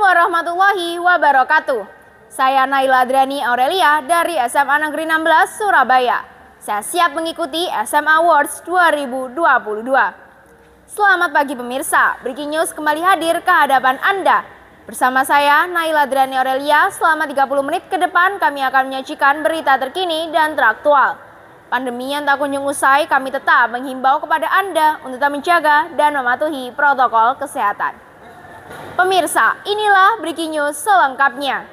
warahmatullahi wabarakatuh. Saya Naila Adriani Aurelia dari SMA Negeri 16 Surabaya. Saya siap mengikuti SMA Awards 2022. Selamat pagi pemirsa, Breaking News kembali hadir ke hadapan Anda. Bersama saya Naila Adriani Aurelia, selama 30 menit ke depan kami akan menyajikan berita terkini dan teraktual. Pandemi yang tak kunjung usai, kami tetap menghimbau kepada Anda untuk tetap menjaga dan mematuhi protokol kesehatan. Pemirsa, inilah Breaking News selengkapnya.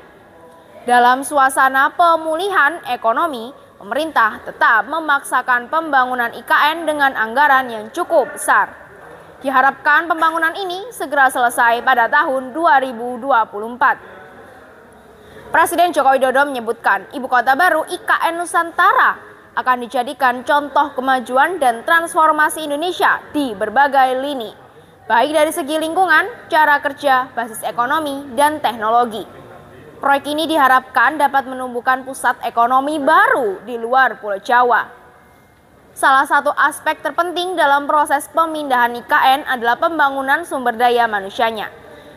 Dalam suasana pemulihan ekonomi, pemerintah tetap memaksakan pembangunan IKN dengan anggaran yang cukup besar. Diharapkan pembangunan ini segera selesai pada tahun 2024. Presiden Joko Widodo menyebutkan ibu kota baru IKN Nusantara akan dijadikan contoh kemajuan dan transformasi Indonesia di berbagai lini, baik dari segi lingkungan, cara kerja, basis ekonomi, dan teknologi. Proyek ini diharapkan dapat menumbuhkan pusat ekonomi baru di luar Pulau Jawa. Salah satu aspek terpenting dalam proses pemindahan IKN adalah pembangunan sumber daya manusianya.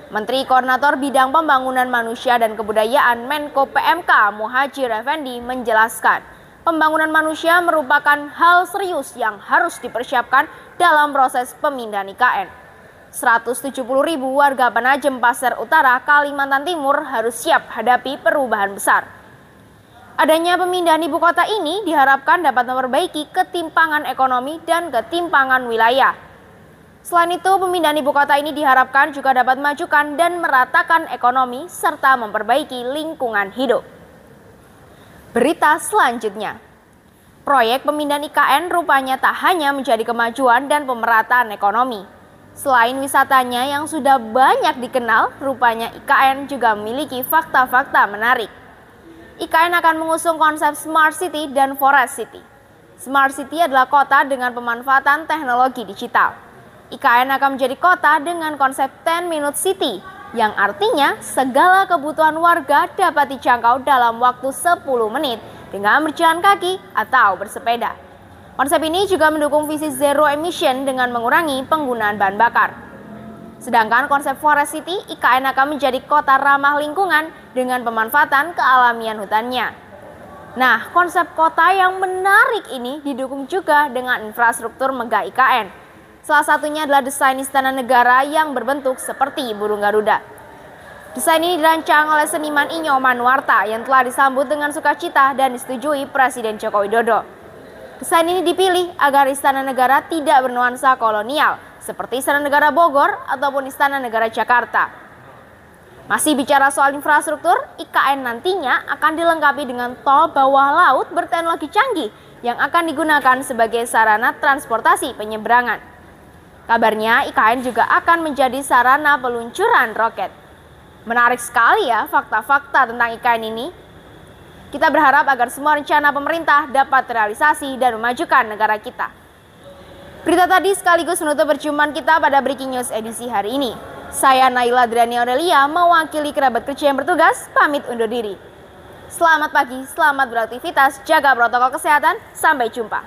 Menteri Koordinator Bidang Pembangunan Manusia dan Kebudayaan Menko PMK Muhadjir Effendi menjelaskan, pembangunan manusia merupakan hal serius yang harus dipersiapkan dalam proses pemindahan IKN. 170.000 warga Penajem Pasir Utara, Kalimantan Timur harus siap hadapi perubahan besar. Adanya pemindahan ibu kota ini diharapkan dapat memperbaiki ketimpangan ekonomi dan ketimpangan wilayah. Selain itu, pemindahan ibu kota ini diharapkan juga dapat memajukan dan meratakan ekonomi serta memperbaiki lingkungan hidup. Berita selanjutnya. Proyek pemindahan IKN rupanya tak hanya menjadi kemajuan dan pemerataan ekonomi. Selain wisatanya yang sudah banyak dikenal, rupanya IKN juga memiliki fakta-fakta menarik. IKN akan mengusung konsep Smart City dan Forest City. Smart City adalah kota dengan pemanfaatan teknologi digital. IKN akan menjadi kota dengan konsep 10 Minute City, yang artinya segala kebutuhan warga dapat dijangkau dalam waktu 10 menit dengan berjalan kaki atau bersepeda. Konsep ini juga mendukung visi zero emission dengan mengurangi penggunaan bahan bakar. Sedangkan konsep Forest City, IKN akan menjadi kota ramah lingkungan dengan pemanfaatan kealamian hutannya. Nah, konsep kota yang menarik ini didukung juga dengan infrastruktur megah IKN. Salah satunya adalah desain istana negara yang berbentuk seperti burung Garuda. Desain ini dirancang oleh seniman Inyo Manuarta yang telah disambut dengan sukacita dan disetujui Presiden Joko Widodo. Desain ini dipilih agar Istana Negara tidak bernuansa kolonial seperti Istana Negara Bogor ataupun Istana Negara Jakarta. Masih bicara soal infrastruktur, IKN nantinya akan dilengkapi dengan tol bawah laut berteknologi canggih yang akan digunakan sebagai sarana transportasi penyeberangan. Kabarnya IKN juga akan menjadi sarana peluncuran roket. Menarik sekali ya fakta-fakta tentang IKN ini. Kita berharap agar semua rencana pemerintah dapat terrealisasi dan memajukan negara kita. Berita tadi sekaligus menutup perjumpaan kita pada Breaking News edisi hari ini. Saya Naila Adriani Aurelia mewakili kerabat kerja yang bertugas pamit undur diri. Selamat pagi, selamat beraktivitas, jaga protokol kesehatan, sampai jumpa.